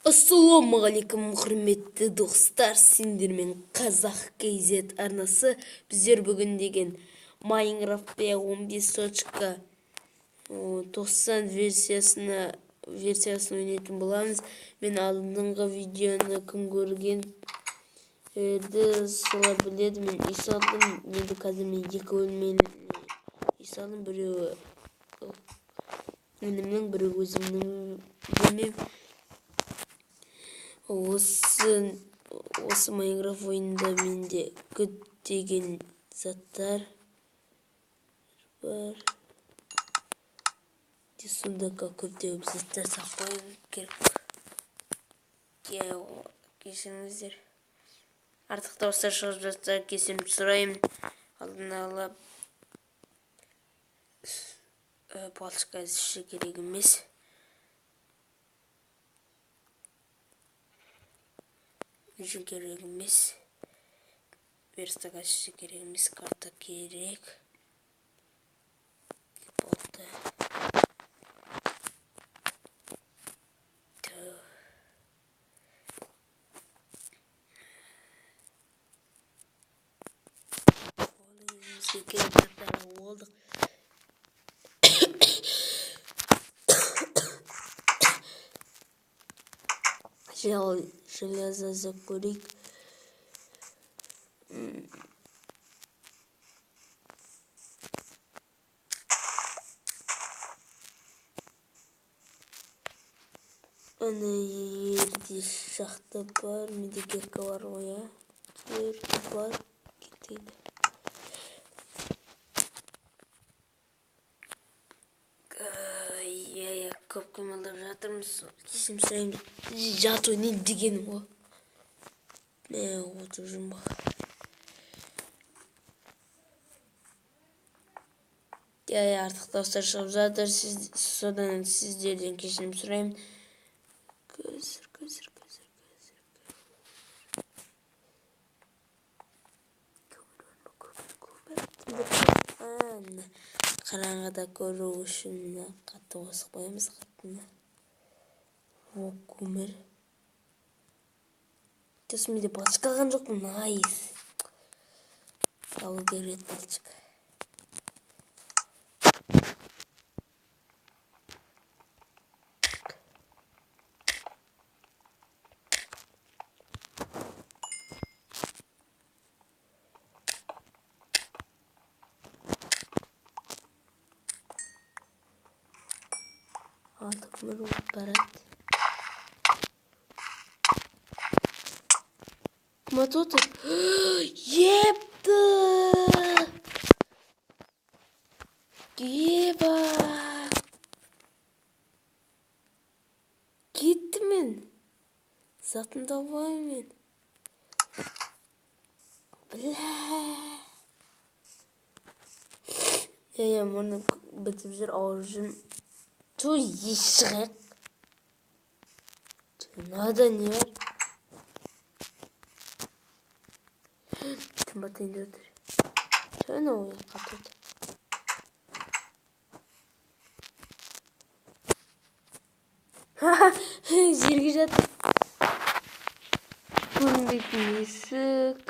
Assalamu alaikum құрметті достар, сендермен қазақ KZ арнасы. Біздер бүгін деген Minecraft 15.90 версиясын ойнайтын боламыз. Мен алдыңғы видеоны кім көрген солар біледі. Мен үй салдым. Енді қазір мен екі бөлмелі үй салдым. Біреуі інімнің, біреуі өзімнің бөлмем. Осы Майнкрафт ойынында менде көптеген заттар бар. Сонда көптеген заттар сақтауым керек. Кешіріңіздер. Артық дауыстар шығып жатса кешірім сұраймын. Алдын ала балшық әзірше керек емес. Үшін керек емес. Верстак әзірше керек емес. Карта керек. Болды. Болдық. Железо закурить. Ана жерде шахта бар, менде кирка бар ғой, я. Кирка бар, кетеді. Көп қимылдап жатырмыз. Кешірім сұраймын. Жату не дегенім ғой. Отыр жұмбақ. Артық дауыстар шығып жатыр. Содан сіздерден кешірім сұраймын. Көзір. Қараңғыда көру үшін қатты қосып қоямыз қаттыны. Көмір. Менде балшық алған жоқпын. Найс. Алу керек балшық. Көмір болып барады. Кімат отыр? Епті! Еба! Кетті мен. Затын табайын мен. Бля! Мұны бітіп жүр, ауыр жүр. Той ешіғек. Надо не бар? Кім батайын өтір? Сөйні ойын қатыды. Жерге жатыр. Көрінбейтін есік.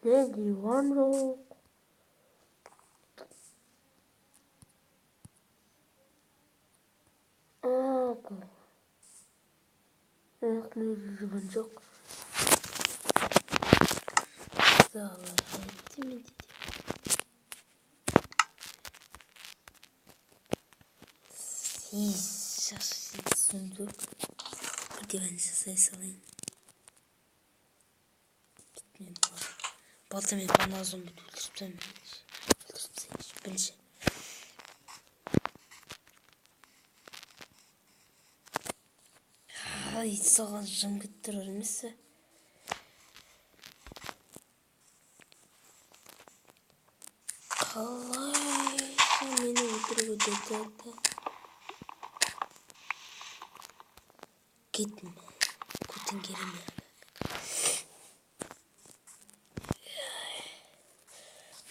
Ne divan yok. Ne divan yok. Sağlar etti mi dedi. Suндук. Divanı sayısalayın. Gitmeyin bari. Baltamı bana lazım bir öldürüp birisi. саған жым кетіп тұрар емес пе? Қалай мені өлтіруге деді? Кетме, көтенгереме.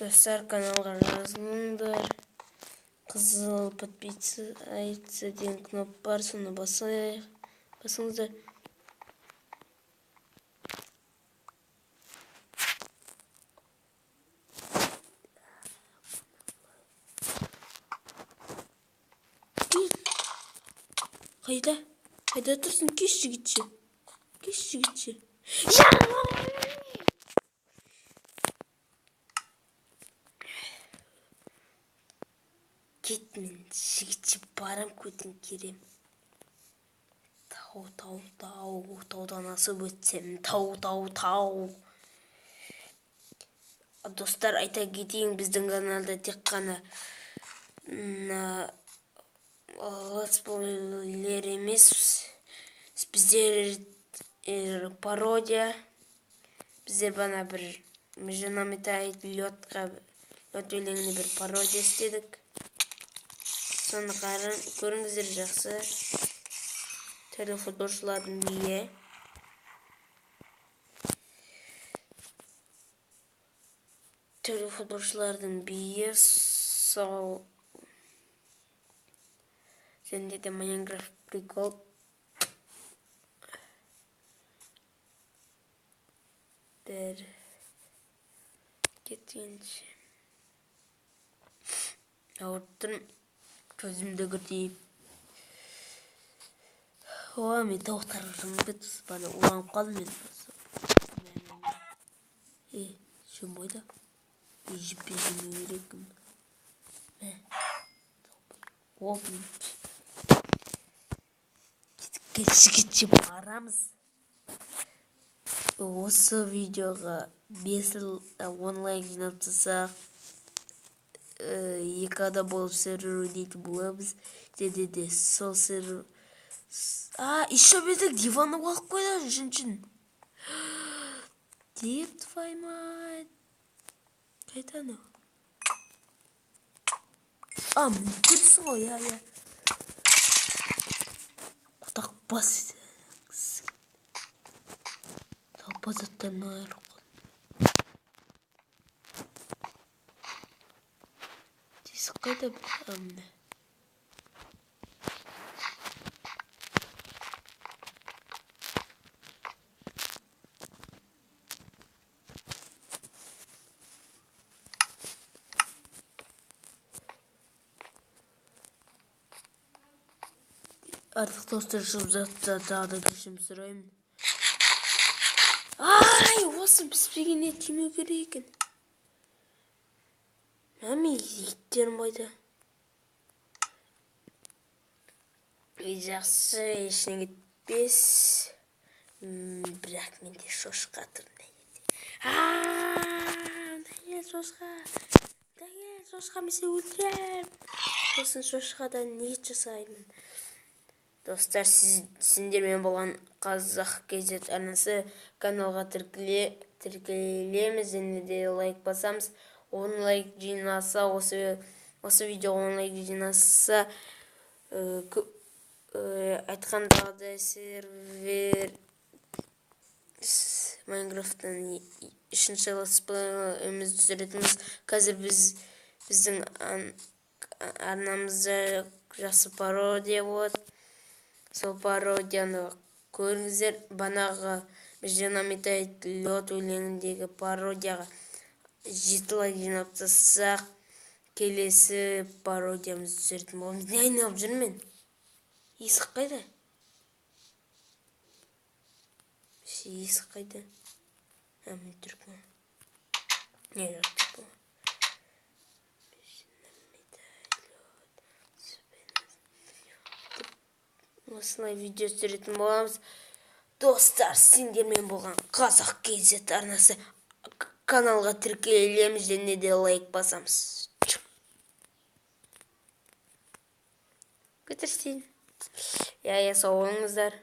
Достар, каналға жазылыңдар. Қызыл подписаться деген кнопка бар, соны басыңыздар. Қайда тұрсың? Кеш жігітші. Кет, мен жігітші барам, көтенгерем. Таудан асып өтсем, тау. Достар, айта кетейін, біздің каналда тек қана летсплейлер емес, біздер пародия. Біздер бана бір жена метает лед өлеңіне бір пародия істедік. Соны көріңіздер, жақсы. Түрлі футболшылардың бие. Сол сенде де Майнкрафт прикол. Бір кеткенше ауырттым, көзімді көртейіп. Мен тауықтарым бет бана уланып қалдым мен. Шын бойда жіппен жеме керекпін. Кетші барамыз. Осы видеоға 10 лайк жинап тастасақ, 2 ада болып сервер ойнайтын боламыз. Де сол сервер. Еще бедік диваны алып қойды жүншін. Деп твой мать. Қайда анау? Мүмкінсің ғой, я. Құтақ бас. Талпа заттарына айырып қалды. Тесік қайда бір? Artık dostlar daha da kişim sırayım. Осы піспеген ет жемеу керек екен. Иттерім қайда? Жақсы, ешіне кетпес. Бірақ менде шошқа тұрында еді. Шошқа мен сені өлтірем. Сосын шошқадан не жасаймын? Достар, сендермен болған Қазақ Кезет арнасы каналға тіркелеміз, және де лайк басамыз. 10 лайк жинаса, осы видео 10 лайк жинаса, айтқандағыдай сервер Майнкрафттың 3-ші летсплейіміз түсіретіміз. Қазір біздің арнамызда жақсы пародия болады. Сол пародияны көріңіздер. Банағы жена метает лед өлеңіндегі пародияға 7 лайк жинап тастасақ, келесі пародиямыз түсіретін боламыз. Не айналып жүрмін? Есік қайда? Есік қайда? Мен түркмін. Не жақтық бұл? Осылай видео түсіретін боламыз. Достар, сендермен болған Қазақ Кезет арнасы каналға тіркелеміз, және де лайк басамыз. Көтерсейін. Сау болыңыздар.